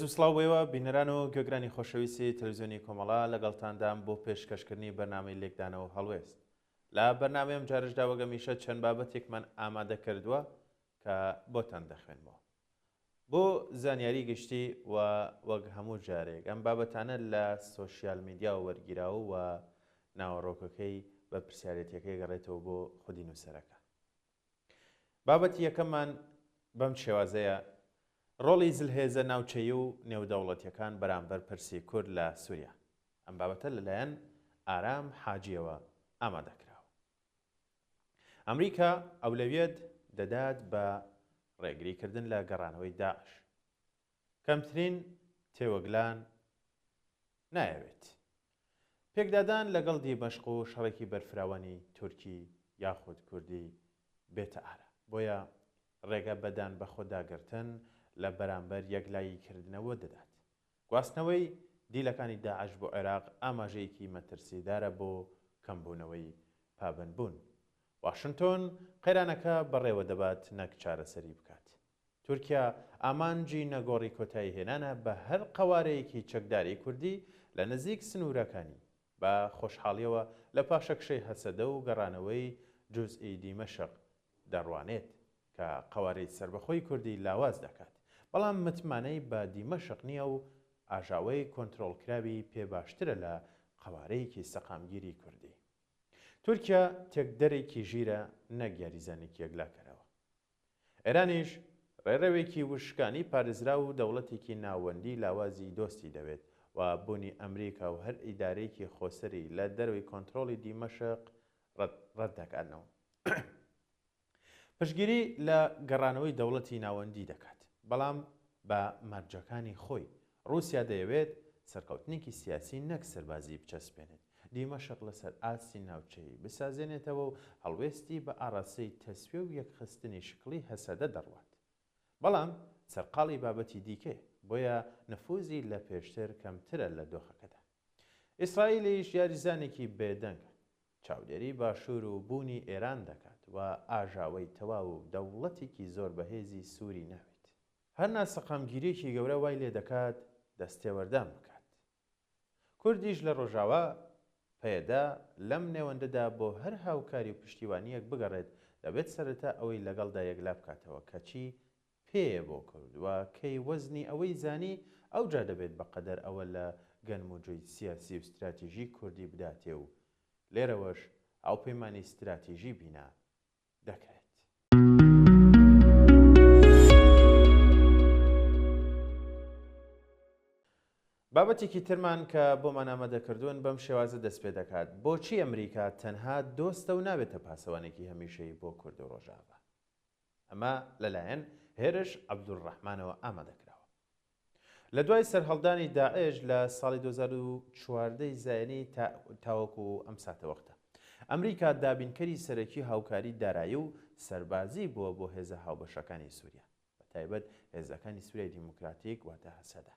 و سڵاوەوە بینەران و گوێگرانی خۆشەویستی تەلەڤیزیۆنی کۆمەڵا لەگەڵتاندام بۆ پێشکەشکردنی بەرنامەی لێکدانەوە هەڵوێست. لە بەرنامەیەم جارشدا وەگەمیشە چەند بابەتێکمان ئامادە کردووە کە بۆتان دەخوێنمەوە. بۆ زانیاری گشتی و وەک هەموو جارێک ئەم بابەتانە لە سۆشیال میدیا و وەرگیراو و ناوەڕۆکەکەی بە پرسیارەتەکەی گەڕێتەوە بۆ خودی نووسەرەکە. بابەتی یەکەممان بەم شێوازەیە ڕۆڵی زلهێزە ناوچەیی و نێودەوڵەتیەکان بەرامبەر پرسی کورد لە سووریا. ئەم بابەتە لەلایەن ئارام حاجیەوە ئامادەکراوە. ئەمریکا ئەولەویەت دەدات بە ڕێگریکردن لە گەڕانەوەی داعش. کەمترین تێوەگلان نایەوێت. پێکدادان لەگەڵ دیمەشق و شەڕێکی بەرفراوانی تورکی یاخود کوردی بێتە ئارە. بۆیە ڕێگە بەدان بە خۆداگرتن لە بەرامبەر یەکلاییکردنەوە دەدات. گواستنەوەی دیلەکانی داعش بۆ عێراق ئاماژەیەکی مەترسیدارە بۆ کەمبوونەوەی پابندبوون. واشنتۆن قەیرانەکە بەڕێوە دەبات نەک چارەسەری بکات. تورکیا ئامانجی نەگۆڕی کۆتایی هێنانە بە هەر قەوارەیەکی چەکداری کوردی لە نزیک سنوورەکانی بە خۆشحاڵیەوە لە پاشەکشەی هەسەدە و گەڕانەوەی جوزئی دیمەشق دەڕوانێت کە قەوارەی سربەخۆی کوردی لاواز دەکات. بەڵام متمانەی بە دیمەشق نییە و ئاژاوەی کۆنتڕۆڵکراوی پێ باشترە لە قەوارەیەکی سەقامگیری کوردی. تورکیا تێکدەرێکی ژیرە نەک یاریزانێکی یەکلاکەرەوە. ئێرانیش ڕێڕەوێکی وشکانی پارێزرا و دەوڵەتێکی ناوەندی لاوازی دۆستی دەوێت و بوونی ئەمریکا و هەر ئیدارەیەکی خۆسەری لە دەروی کۆنتڕۆڵی دیمەشق ڕەت دەکاتنەوە. پشتگیری لە گەڕانەوەی دەوڵەتی ناوەندی دەکات. بەڵام بە مەرجەکانی خۆی رووسیا دەیەوێت سەرکەوتنێکی سیاسی نەک سەربازی بچەسپێنێت. دیمەشق لەسەر ئاسی ناوچەی بسازێنێتەوە و هەڵوێستی بە ئاڕاستەی تەسویە و یەکخستنی شکلی هەسەدە دەڕوات. بەڵام سەرقاڵی بابەتی دیکەیە، بۆیە نفوزی لە پێشتر کەمترە لە دۆخەکەدا. ئیسرائیلیش یاریزانێکی بێدەنگە. چاودێری باشوور و بوونی ئێران دەکات و ئاژاوەی تەواو و دەوڵەتێکی زۆر بەهێزی سووری ناوێت. هەر ناسەقامگیریەکی گەورە وای لێ دەکات دەستێوەردان بکات. کوردیش لە ڕۆژاوا پەیەدا لەم نێوەندەدا بۆ هەر هاوکاری و پشتیوانیەک بگەڕێت دەبێت سەرەتا ئەوەی لەگەڵدا یەکلا بکاتەوە کەچی پێیە بۆ کورد و کەی وەزنی ئەوەی زانی ئەوجا دەبێت بەقەدەر ئەوە لە گەنموجۆی سیاسی و استراتیژی کوردی بداتێ و لێرەوەش ئەو پەیمانی استراتیژی بینا دەکرێت. بابەتێکی ترمان کە بۆمان ئامادەکردوون بەم شێوازە دەست پێ دەکات. بۆچی ئەمریکا تەنها دۆستە و نابێتە پاسەوانێکی هەمیشەیی بۆ کورد و ڕۆژاوا؟ ئەمە لەلایەن هێرش عەبدوڕەحمانەوە ئامادەکراوە. لە دوای سەرهەڵدانی داعش لە ساڵی 2014 زایەنی تاوەکو ئەم ساتەوەختە ئەمریکا دابینکەری سەرەکی هاوکاری دارایی و سەربازی بووە بۆ هێزە هاوبەشەکانی سووریا، بەتایبەت هێزەکانی سووریای دیموکراتیک واتە هەسەدە.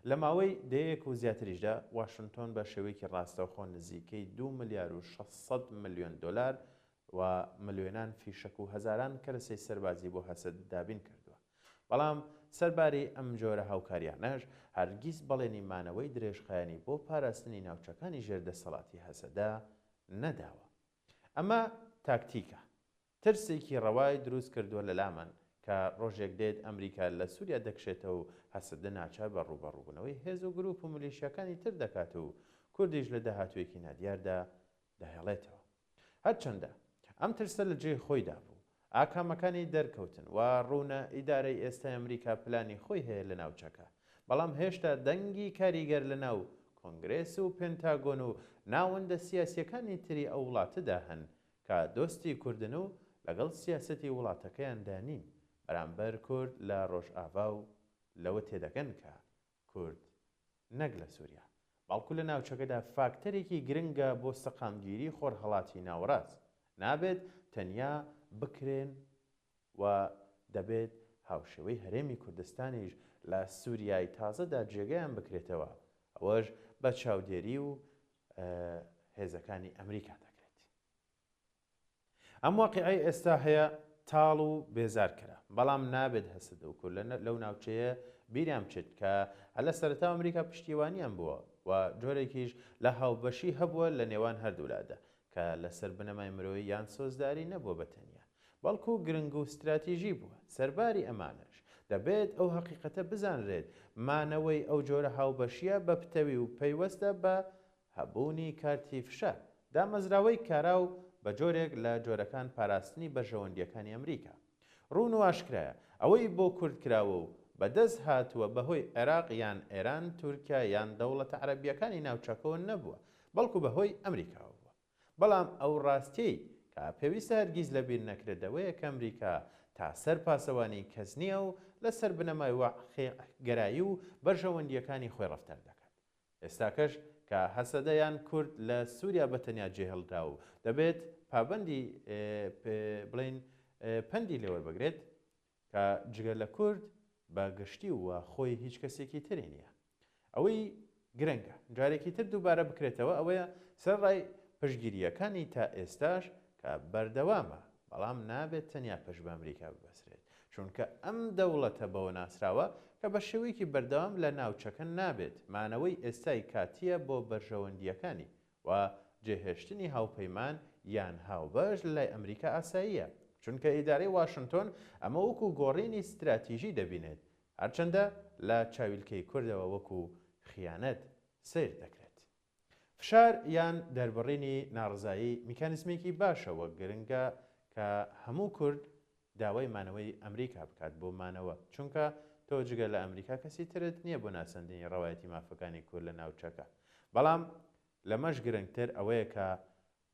لە ماوەی دەیەک و زیاتریشدا واشنتۆن بە شێوەیەکی ڕاستەوخۆ نزیکەی 2 ملیار و 600 ملیۆن دۆلار و ملیۆنان فیشک و هەزاران کەرەسەی سەربازی بۆ هەسەد دابین کردووە. بەڵام سەرباری ئەم جۆرە هاوکاریانەش هەرگیز بەڵێنی مانەوەی درێژخایەنی بۆ پاراستنی ناوچەکانی ژێردەسەڵاتی هەسەدا نەداوە. ئەمە تاکتیکە، ترسێکی ڕەوای دروست کردووە لە لامان کە ڕۆژێک دێت ئەمریکا لە سووریا دەکشێتەوە و هەسەدە ناچار بە ڕوبەڕووبوونەوەی هێز و گروپ و ملیشیەکانی تر دەکات و کوردیش لە داهاتوویەکی نادیاردا دەهێڵێتەوە. هەرچەندە ئەم ترسە لە جێ خۆیدا بوو، ئاکامەکانی دەرکەوتن و ڕوونە ئیدارەی ئێستای ئەمریکا پلانی خۆی هەیە لە ناوچەکە. بەڵام هێشتا دەنگی کاریگەر لە ناو کۆنگرێس و پێنتاگۆن و ناوەندە سیاسیەکانی تری ئەو وڵاتەدا هەن کە دۆستی کوردن و لەگەڵ سیاسەتی وڵاتەکەیاندا نین. بەرامبەر کورد لە ڕۆژئاوا و لەوە تێدەگەن کە کورد نەک لە سووریا، بەڵکو لە ناوچەکەدا فاکتەرێکی گرنگە بۆ سەقامگیری خۆرهەڵاتی ناوەڕاست. نابێت تەنیا بکرێن و دەبێت هاوشێوەی هەرێمی کوردستانیش لە سووریای تازەدا جێگەیان بکرێتەوە. ئەوەش بە چاودێری و هێزەکانی ئەمریکا دەکرێت. ئەم واقعەی ئێستا هەیە تاڵ و بێزار کرا، بەڵام نابێت هەسەدە و کورد لەو ناوچەیە بیریان بچێت کە هەلە سەرەتا ئەمریکا پشتیوانیان بووە و جۆرێکیش لە هاوبەشی هەبووە لە نێوان هەردوولادا کە لەسەر بنەمای مرۆیی یان سۆزداری نەبووە بەتەنیا بەڵکو گرنگ و استراتیژی بووە سەرباری ئەمانش دەبێت ئەو حەقیقەتە بزانرێت مانەوەی ئەو جۆرە هاوبەشیە بە پتەوی و پەیوەستە بە هەبوونی کارتی فشار دامەزراوەی کارا و بە جۆرێک لە جۆرەکان پاراستنی بەرژەوەندیەکانی ئەمریکا ڕوون و ئاشکرایە ئەوەی بۆ کورد کراوە و بەدەست هاتووە بەهۆی عێراق یان ئێران تورکیا یان دەوڵەتە عەرەبیەکانی ناوچەکەوە نەبووە بەڵکو بەهۆی ئەمریکاوە بووە بەڵام ئەو ڕاستیەی کە پێویستە هەرگیز لەبیر نەکرێتەوەیە کە ئەمریکا تا سەر پاسەوانی کەس نییە و لەسەر بنەمای گەرایی و بەرژەوەندیەکانی خۆی ڕەفتار دەکات ئێستاکەش کە هەسەدەیان کورد لە سووریا بەتەنیا جێهێڵدا و دەبێت پابەندی بڵین پەندی لێوەربگرێت کە جگە لە کورد بە گشتی وە خۆی هیچ کەسێکی تری نییە ئەوەی گرنگە جارێکی تر دووبارە بکرێتەوە ئەوەیە سەرڕای پشتگیریەکانی تا ئێستاش کە بەردەوامە بەڵام نابێت تەنیا پشت بە ئەمریکا ببەسرێت چونکە ئەم دەوڵەتە بەوە ناسراوە کە بە شێوەیەکی بەردەوام لە ناوچەکە نابێت مانەوەی ئێستای کاتیە بۆ بەرژەوەندیەکانی و جێهێشتنی هاوپەیمان یان هاوبەش لای ئەمریکا ئاساییە چونکە ئیدارەی واشنگتۆن ئەمە وەکو گۆڕینی استراتیژی دەبینێت هەرچەندە لە چاویلکەی کوردەوە وەکو خیانەت سیر دەکرێت فشار یان دەربڕینی ناڕزایی میکانیزمێکی باشەوە گرنگە کە هەموو کورد داوای مانەوەی ئەمریکا بکات بۆ مانەوە چونکە تۆ جگە لە ئەمریکا کەسی ترت نییە بۆ ناسەندنی ڕەوایەتی مافەکانی کورد لە ناوچەکە بەڵام لەمەش گرنگتر ئەوەیە کە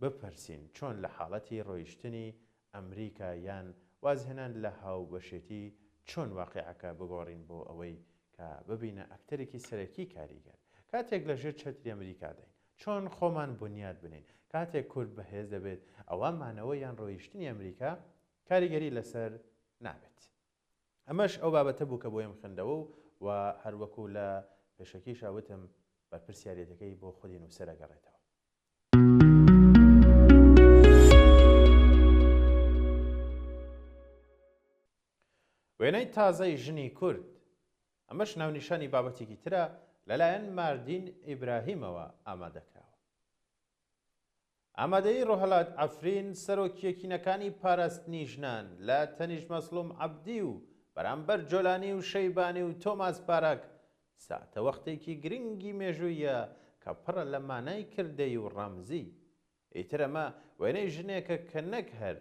بپرسین چۆن لە حاڵەتی ڕۆیشتنی ئەمریکا یان وازهێنان لە هاوبەشێتی چۆن واقعەکە بگۆڕین بۆ ئەوەی کە ببینە ئەکتەرێکی سەرەکی کاریگەر کاتێک لە ژێر چەتری ئەمریکا دەین چۆن خۆمان بنیاد بنین کاتێک کورد بەهێز دەبێت ئەوە مانەوە یان ڕۆیشتنی ئەمریکا کاریگەری لەسەر نابێت ئەمەش ئەو بابەتە بوو کە بۆ ئێم خوێندەوە و هەروەکو لە پێشەکی شاوتم بەرپرسیارەتەکەی بۆ خودی نووسەر گەڕێتەوە وێنەی تازەی ژنی کورد ئەمەش ناونیشانی بابەتێکی ترە لەلایەن ماردین ئیبراهیمەوە ئامادەکراوە ئامادەی ڕۆهەڵات ئەفرین سەرۆکیەکینەکانی پاراستنی ژنان لە تەنیژ مەسلوم عەبدی و بەرامبەر جۆلانی و شەیبانی و تۆماس پارک ساتە وەختێکی گرنگی مێژوویە کە پڕە لە مانای کردەی و ڕەمزی ئیتر ئەمە وێنەی ژنێکە کە نەک هەر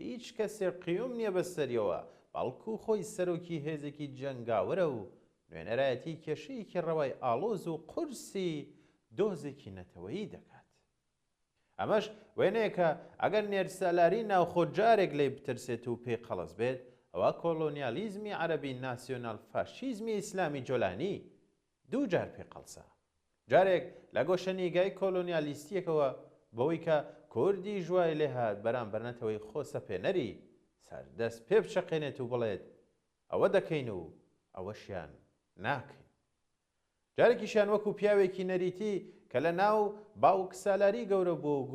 هیچ کەسێک قیوم نییە بەسەریەوە بەڵکو خۆی سەرۆکی هێزێکی جەنگاوەرە و نوێنەرایەتی کێشەیەکی ڕەوای ئاڵۆز و قورسی دۆزێکی نەتەوەیی دەکات ئەمەش وێنەیەکە ئەگەر نێرسەلاری ناوخۆجارێک لێ بترسێت و پێی قەڵەس بێت ئەوە کۆلۆنیالیزمی عەرەبی ناسیۆنال فاشیزمی ئیسلامی جۆلانی دوو جار پێ قەڵسا جارێک لە گۆشەنیگای کۆلۆنیالیستیەکەوە بەوەی کە کوردی ژوای لێ هات بەرامبەر نەتەوەی خۆسەپێنەری سەردەست پێ بچەقێنێت و بڵێت ئەوە دەکەین و ئەوەشیان ناکەین جارێکیشیان وەکو پیاوێکی نەریتی کە لە ناو باوک سالاری گەورە بوو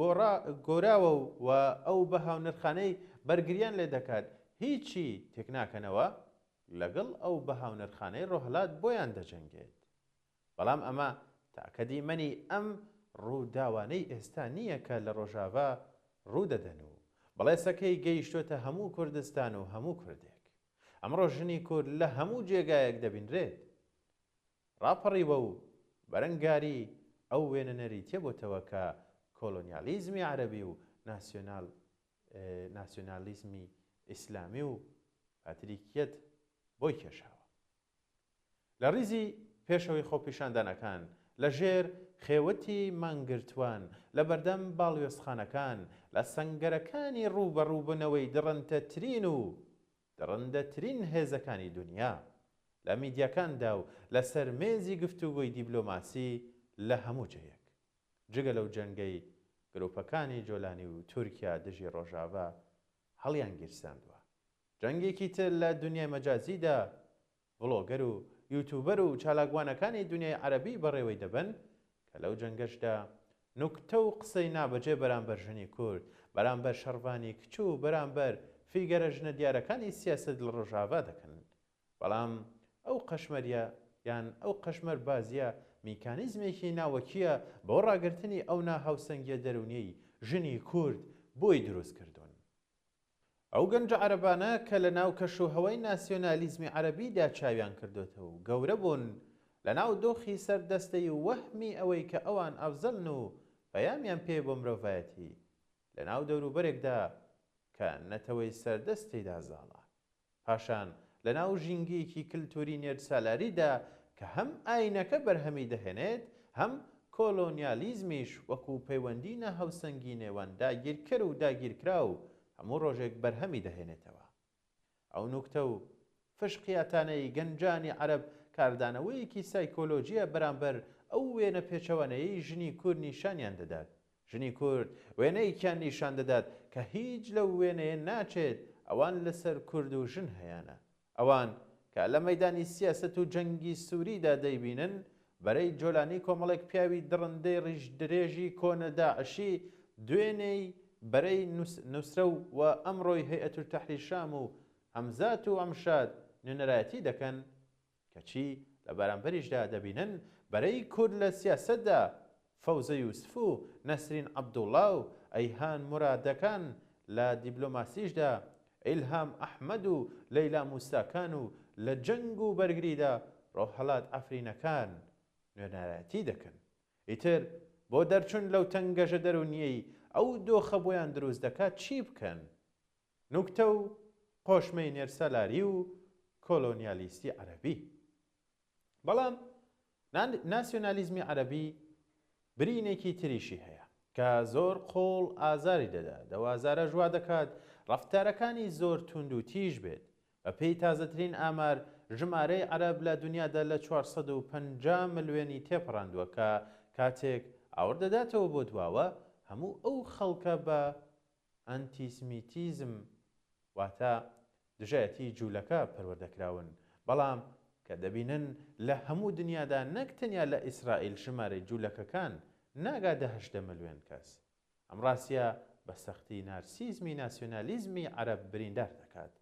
گۆراوە و ئەو بە هاونرخانەی بەرگریان لێ دەکات هیچی تێک ناکەنەوە لەگەڵ ئەو بە هاونرخانەی ڕۆهەڵات بۆیان دەجەنگێت بەڵام ئەمە تاکە دیمەنی ئەم ڕووداوانەی ئێستا نییە کە لە ڕۆژاوا ڕوودەدەن و بەڵێسەکەی گەیشتۆتە هەموو کوردستان و هەموو کوردێک ئەمڕۆ ژنی کورد لە هەموو جێگایەک دەبینرێت ڕاپەڕیوە و بەرەنگاری ئەو وێنە نەریتیە بۆتەوە کە کۆلۆنیالیزمی عەرەبی و ناسیۆنالیزمی ئیسلامی و پاتریکیەت بۆی کێشاوە لە ڕیزی پێشەوەی خۆپیشاندانەکان لە ژێر خێوەتی مانگرتوان لە بەردەم باڵوێستخانەکان لە سەنگەرەکانی ڕووبەڕووبوونەوەی دڕندەترین و دڕندەترین هێزەکانی دنیا لە میدیاکاندا و لەسەر مێزی گفتوگۆی دیبلۆماسی لە هەموو جەیەک جگە لەو جەنگەی گرۆپەکانی جۆلانی و تورکیا دژی ڕۆژاوا هەڵیان گیرساندووە جەنگێکی تر لە دنیای مەجازیدا ڤڵۆگەر و یوتوبەر و چالاکوانەکانی دنیای عەرەبی بەڕێوەی دەبن کە لەو جەنگەشدا نوکتە و قسەی نابەجێ بەرامبەر ژنی کورد بەرامبەر شەڕبانی کچوو بەرامبەر فیگەرە ژنە دیارەکانی سیاسەت لە ڕۆژاوا دەکەن بەڵام ئەو قەشمەریە یان ئەو قەشمەر بازیە میکانیزمێکی ناوەکیە بۆ ڕاگررتنی ئەو ناهاوسەنگیە دەرونیەی ژنی کورد بۆی دروست کردوون. ئەو گەنجە عەرەبانە کە لە ناو کەشوهەوەی ناسیۆنالیزمی عەرەبیدا چاویان کردوتەوە و گەورە بوون لە ناو دۆخی سەردەستەی وەهمی ئەوەی کە ئەوان ئەفزەلن و پەیامیان پێ بۆ مرۆڤایەتی لە ناو دەوروبەرێکدا کە نەتەوەی سەردەستیدا زاڵە، پاشان لە ناو ژینگەیەکی کللتوری نێردسالاریدا کە هەم ئاینەکە بەرهەمی دەهێنێت هەم کۆلۆنیالیزمیش وەکو پەیوەندی نەهاوسەنگی نێوان داگیرکەر و داگیرکرا و هەموو ڕۆژێک بەرهەمی دەهێنێتەوە. ئەو نوکتە و فشقیاتانەی گەنجانی عەرەب کاردانەوەیەکی سایکۆلۆجیە بەرامبەر ئەو وێنە پێچەوانەیەی ژنی کورد نیشانیان دەدات. ژنی کورد وێنەیەکیان نیشان دەدات کە هیچ لەو وێنەیە ناچێت ئەوان لەسەر کورد و ژن هەیەنە. ئەوان کە لە مەیدانی سیاسەت و جەنگی سووریدا دەیبینن بەرەی جۆلانی کۆمەڵێک پیاوی دڕندەی ڕیژ درێژی کۆنە داعشی دوێنەی بەرەی نووسرە و ئەمڕۆی هەیئەت التەحریر شام و ئەمزات و ئەمشاد نوێنەرایەتی دەکەن کەچی لە بەرامبەریشدا دەبینن بەرەی کورد لە سیاسەتدا فەوزە یوسف و نەسرین عەبدوڵڵا و ئەیهان مورادەکان لە دیبلۆماسیشدا ئیلهام ئەحمەد و لەیلا موساکان و لە جەنگ و بەرگریدا ڕۆحەڵات ئەفرینەکان نوێنەرایەتی دەکەن. ئیتر بۆ دەرچوون لەو تەنگەژە دەرونیەی ئەو دۆخە بۆیان دروست دەکات چی بکەن؟ نوکتە و قۆشمەی نێرسەلاری و کۆلۆنیالیستی عەرەبی. بەڵام ناسیۆنالیزمی عەرەبی برینێکی تریشی هەیە کە زۆر قۆڵ ئازاری دەدات، دەوازارە ژوا دەکات ڕەفتارەکانی زۆر توند و تیژ بێت. بە پێی تازەترین ئامار ژمارەی عەرەب لە دنیادا لە 450 ملیۆنی تێپەڕاندووە کە کاتێک ئاوردەداتەوە بۆ دواوە هەموو ئەو خەڵکە بە ئەنتیسمیتیزم واتە دژایەتی جوولەکە پەروەردەکراون، بەڵام کە دەبینن لە هەموو دنیادا نەک تەنیا لە ئیسرائیل ژمارەی جوولەکەکان ناگاتە 8 ملیۆن کەس. ئەم ڕاستیە بە سەختی نارسیزمی ناسیۆنالیزمی عەرەب بریندار دەکات.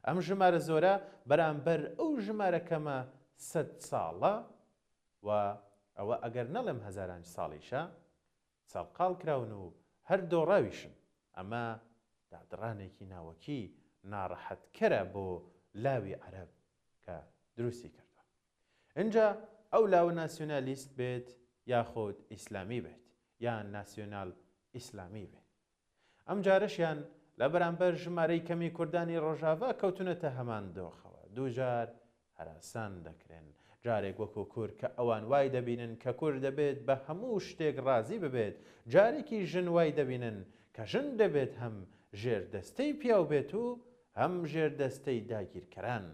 ئەم ژمارە زۆرە بەرامبەر ئەو ژمارە کەمە 100 ساڵە و ئەوە ئەگەر نەڵێم هەزاران ساڵیشە سەڵقاڵ کراون و هەر دۆڕاویشن. ئەمە دادڕانێکی ناوەکی ناڕەحەتکەرە بۆ لاوی عەرەب کە دروستی کردووە. اینجا ئەو لاوە ناسیۆنالیست بێت یاخۆت ئیسلامی بێت یان ناسیۆنال ئیسلامی بێت. ئەم جارەشیان لە بەرامبەر ژمارەی کەمی کوردانی ڕۆژاوا کەوتونەتە هەمان دۆخەوە. دووجار هەراسان دەکرێن، جارێک وەکو کورد کە ئەوان وای دەبینن کە کورد دەبێت بە هەموو شتێک ڕازی ببێت، جارێکی ژن وای دەبینن کە ژن دەبێت هەم ژێردەستەی پیاو بێت و هەم ژێردەستەی داگیرکەران.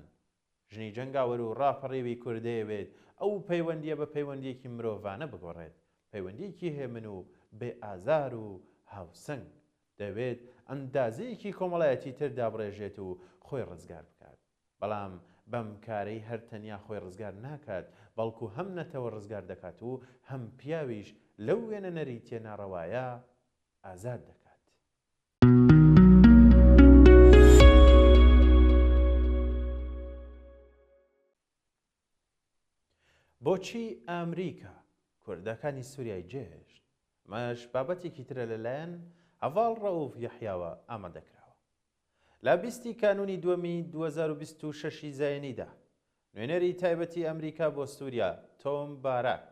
ژنی جەنگاوەر و ڕاپەڕێوی کوردەیە بێت ئەو پەیوەندیە بە پەیوەندیەکی مرۆڤانە بگۆڕێت، پەیوەندیەکی هێمن و بێ ئازار و هاوسەنگ. دەوێت ئەندازەیەکی کۆمەڵایەتی تر دابڕێژێت و خۆی ڕزگار بکات. بەڵام بەم کارەی هەر تەنیا خۆی ڕزگار ناکات، بەڵکو هەم نەتەوە ڕزگار دەکات و هەم پیاویش لەو وێنە نەریتیە ناڕەوایە ئازاد دەکات. بۆچی ئەمریکا کوردەکانی سووریای جێهێشت؟ مەش بابەتێکی ترە لەلایەن هەڤاڵ ڕەئوف یەحیاوە ئامادەکراوە. لە 20 کانونی دووەمی 2026 زاینیدا نوێنەری تایبەتی ئەمریکا بۆ سووریا تۆم باراک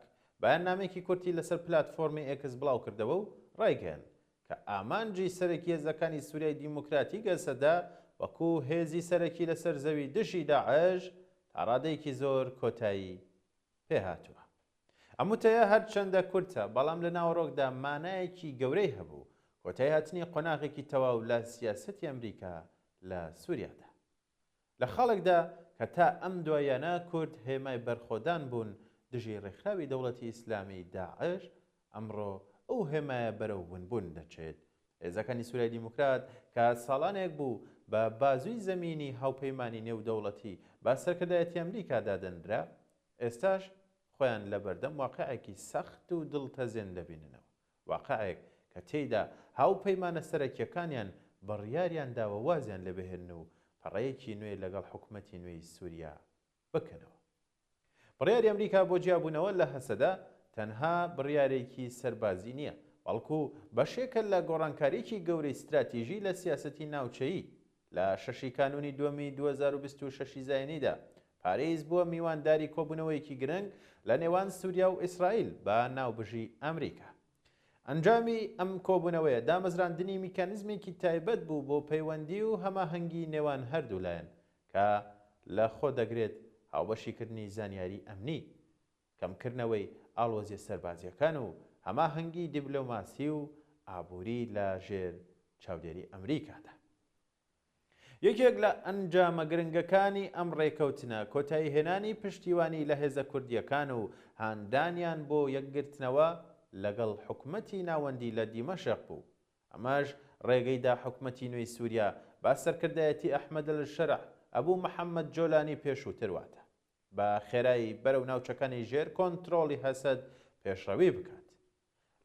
بەیاننامێکی کورتی لەسەر پلاتفۆرمی ئێکس بڵاو کردەوە و ڕایگەیاند کە ئامانجی سەرەکی هێزەکانی سووریای دیموکراتیک ئەسەدا وەکو هێزی سەرەکی لەسەر زەوی دژی داعش تا ڕادەیەکی زۆر کۆتایی پێهاتووە. ئەم وتەیە هەرچەندە کورتە، بەڵام لە ناوەڕۆکدا مانایەکی گەورەی هەبوو کۆتایی هاتنی قۆناغێکی تەواو لە سیاسەتی ئەمریکا لە سووریادا. لە خاڵێکدا کە تا ئەم دوایانە کورد هێمای بەرخۆدان بوون دژی ڕێکخراوی دەوڵەتی ئیسلامی داعش، ئەمڕۆ ئەو هێمایە بەرەو ونبوون دەچێت. هێزەکانی سووریای دیموکرات کە ساڵانێک بوو بە بازووی زەمینی هاوپەیمانی نێودەوڵەتی با سەرکردایەتی ئەمریکادا دەنرا، ئێستاش خۆیان لە بەردەم واقعێکی سەخت و دڵتەزێن دەبیننەوە، واقعێک کە تێیدا هاوپەیمانە سەرەکیەکانیان بڕیاریان داوە وازیان لێبهێن و پەڕەیەکی نوێ لەگەڵ حکوومەتی نوێی سووریا بکەنەوە. بڕیاری ئەمریکا بۆ جیابوونەوە لە هەسەدا تەنها بڕیارێکی سەربازی نییە، بەڵکو بەشێکە لە گۆڕانکاریی گەورەی استراتیژی لە سیاسەتی ناوچەیی. لە 6 کانونی دووەمی 2026 زاینیدا پارێز بووە میوانداری کۆبوونەوەیەکی گرنگ لە نێوان سووریا و ئیسرائیل بە ناوبژی ئەمریکا. ئەنجامی ئەم کۆبوونەوەیە دامەزراندنی میکانیزمێکی تایبەت بوو بۆ پەیوەندی و هەماهەنگی نێوان هەردوو لایەن کە لە خۆ دەگرێت هاوبەشیکردنی زانیاری ئەمنی، کەمکردنەوەی ئاڵۆزیە سەربازیەکان و هەماهەنگی دیبلۆماسی و ئابووری لە ژێر چاودێری ئەمریکادا. یەکێک لە ئەنجامە گرنگەکانی ئەم ڕێکەوتنە کۆتایی هێنانی پشتیوانی لە هێزە کوردیەکان و هاندانیان بۆ یەکگرتنەوە لەگەڵ حکومەتی ناوەندی لە دیمەشق بوو. ئەمەش ڕێگەیدا حکومەتی نوێی سووریا با سەرکردایەتی ئەحمەد الشەرع ئەبوو محەممەد جۆلانی پێشووتر واتە بە خێرایی بەرەو ناوچەکانی ژێر کۆنتترۆڵی هەسەد پێشڕەوی بکات.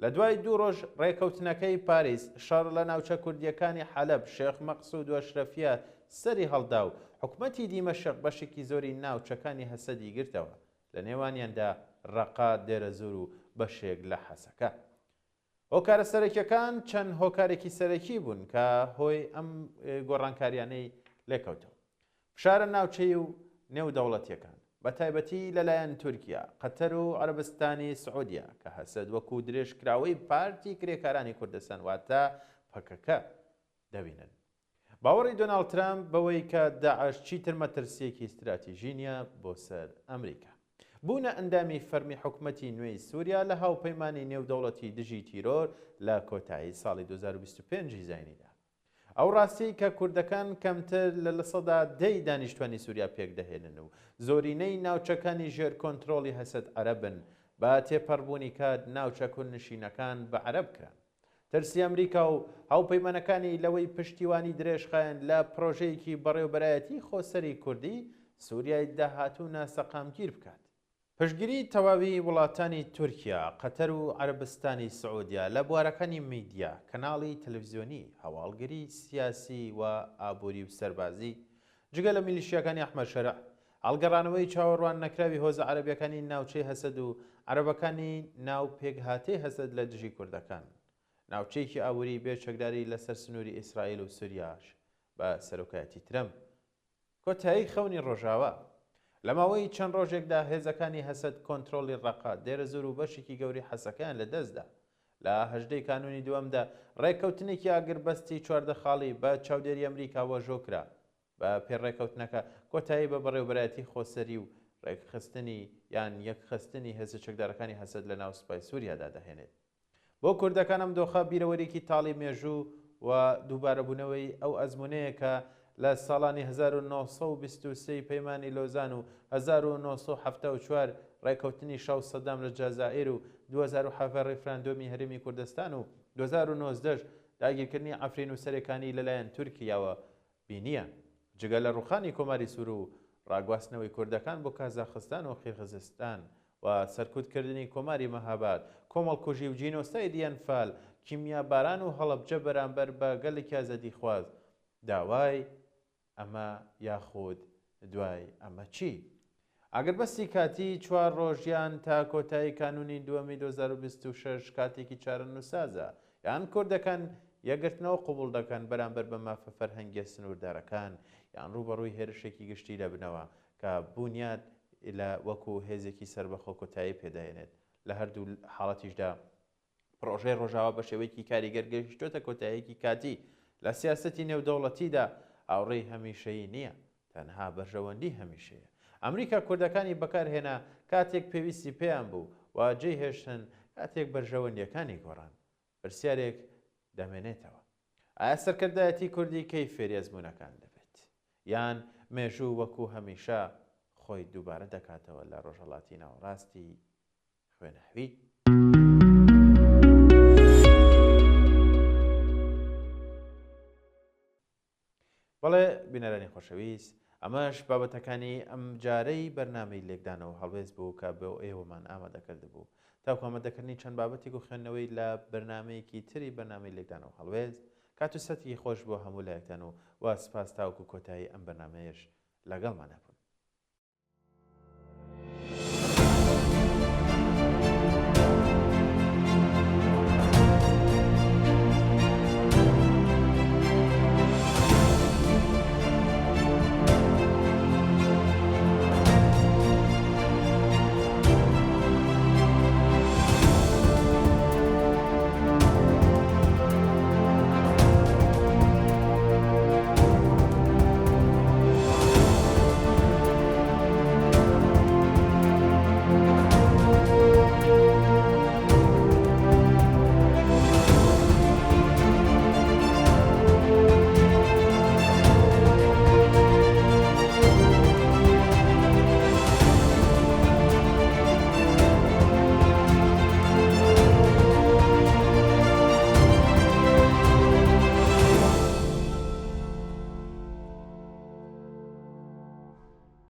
لە دوای 2 ڕۆژ ڕێکەوتنەکەی پاریس شەڕ لە ناوچە کوردیەکانی حەلەب شێخ مەقسوود و ئەشرەفیە سەری هەڵدا و حکومەتی دیمەشق بەشێکی زۆری ناوچەکانی هەسەدی گرتەوە، لە نێوانیاندا ڕەقا، دێرەزور و بەشێک لە حەسەکە. هۆکارە سەرەکیەکان چەند هۆکارێکی سەرەکی بوون کە هۆی ئەم گۆڕانکاریانەی لێکەوتەوە. فشارە ناوچەی و نێودەوڵەتیەکان بە تایبەتی لەلایەن تورکیا، قەتەر و عەرەبستانی سعودیا کە هەسەد وەکو درێژکراوەی پارتی کرێکارانی کوردستان واتە پەکەکە دەبینن. باوەڕی دۆناڵد ترامپ بەوەی کە داعش چیتر مەترسیەکی استراتیژی نییە بۆ سەر ئەمریکا. بوونە ئەندامی فەرمی حکومەتی نوێی سووریا لە هاوپەیمانی نێودەوڵەتی دژی تیرۆر لە کۆتایی ساڵی 2025 زاینیدا. ئەو ڕاستی کە کوردەکان کەمتر لە 10% دانیشتوانی سووریا پێک دەهێنن و زۆرینەی ناوچەکانی ژێر کۆنتترۆڵی هەسەد عەرەبن، بە تێپەڕبوونی کات ناوچە کوردنشینەکان بە عەرەب کران. ترسی ئەمریکا و هاوپەیمانەکانی لەوەی پشتیوانی درێژخایەن لە پرۆژەیەکی بەڕێوەبەرایەتی خۆسەری کوردی سووریای داهاتوو سەقامگیر بکات. پشتگیری تەواوی وڵاتانی تورکیا، قەتەر و عەرەبستانی سعودیا لە بوارەکانی میدیا، کەناڵی تەلەڤیزیۆنی، هەواڵگری سیاسی و ئابووری و سەربازی، جگە لە میلیشیاکانی ئەحمەد شەرع، هەڵگەڕانەوەی چاوەڕوان نەکراوی هۆزە عەرەبیەکانی ناوچەی هەسەد و عەرەبەکانی ناو پێکهاتەی هەسەد لە دژی کوردەکان، ناوچەیەکی ئابووری بێ چەکداری لەسەر سنووری ئیسرائیل و سووریاش بە سەرۆکایەتی ترەمپ. کۆتایی خەونی ڕۆژاوە لە ماوەی چەند ڕۆژێکدا هێزەکانی هەسەد کۆنتترۆلی ڕەقا، دێرەزور و بەشێکی گەوری حەسەکەیان لەدەستدا. لە 18 کانونی دووەمدا ڕێککەوتنێکی ئاگربەستی 14 خاڵی بە چاودێری ئەمریکا وەژۆ کرا. بە پێڕێککەوتنەکە کۆتایی بە بەڕێوەبەرایەتی خۆسەری و ڕێکخستنی یان یەکخستنی هێزە چەکدارەکانی هەسەد لە ناو سوپای سووریادا دەهێنێت. بۆ کوردەکان ئەم دۆخە بیرەوەرێکی تاڵی مێژوو و دووبارەبوونەوەی ئەو ئەزمونەیە کە لە ساڵانی 1923 پەیمانی لۆزان و 1974 ڕێکەوتنی شاو سەدام لە جەزائیر و 2007 ڕێفراندۆمی هەرێمی کوردستان و 2019 داگیرکردنی ئەفرین و سەرەکانی لەلایەن تورکیاوە بینیە، جگە لە ڕوخانی کۆماری سوور و ڕاگواستنەوەی کوردەکان بۆ کازاخستان و قیرغیزستان و سەرکوتکردنی کۆماری مەهاباد، کۆمەڵکوژی و جینۆسای دیەنفال، کیمیا باران و هەڵەبجە بەرامبەر بە گەلێکی ئازادی خواز، داوای ئەمە یاخود دوای ئەمە چی؟ ئەگەربەستی کاتی 4 ڕۆژیان تا کۆتایی کانونی دووەمی 2026 کاتێکی چارەنووسازە، یان کوردەکان یەکگرتنەوە قوبوڵ دەکەن بەرامبەر بە مافە فەرهەنگیە سنووردارەکان، یان ڕوبەڕووی هێرشێکی گشتی دەبنەوە کە بوونیات لە وەکو هێزێکی سربەخۆ کۆتایی پێداێنێت. لە هەردوو حاڵەتیشدا پرۆژەی ڕۆژاوە بە شێوەیەکی کاریگەر گەیشتۆتە کۆتاییەکی کاتی. لە سیاسەتی نێودەوڵەتیدا ئاوڕێی هەمیشەیی نییە، تەنها بەرژەوەندی هەمیشەیە. ئەمریکا کوردەکانی بەکارهێنا کاتێک پێویستی پێیان بوو و جێی هێشتن کاتێک بەرژەوەندیەکانی گۆڕان. پرسیارێک دەمێنێتەوە: ئایا سەرکردایەتی کوردی کەی فێری ئەزموونەکان دەبێت، یان مێژوو وەکو هەمیشە خۆی دووبارە دەکاتەوە لە ڕۆژهەڵاتی ناوەڕاستی خوێنەوی؟ بەڵێ بینەرانی خۆشەویست، ئەمەش بابەتەکانی ئەم جارەی بەرنامەی لێکدانەوە هەڵوێست بوو کە بۆ ئێوەمان ئامادەکرد بوو. تاکو ئامادەکردنی چەند بابەتێک و خوێندنەوەی لە بەرنمەیەکی تری بەرنامەی لێکدانەوە هەڵوێست. کات و سەتی خۆش بۆ هەموو لایەکتان و وا سپاس تاوکو کۆتایی ئەم بەرنمەیەش لەگەڵمانە بوون.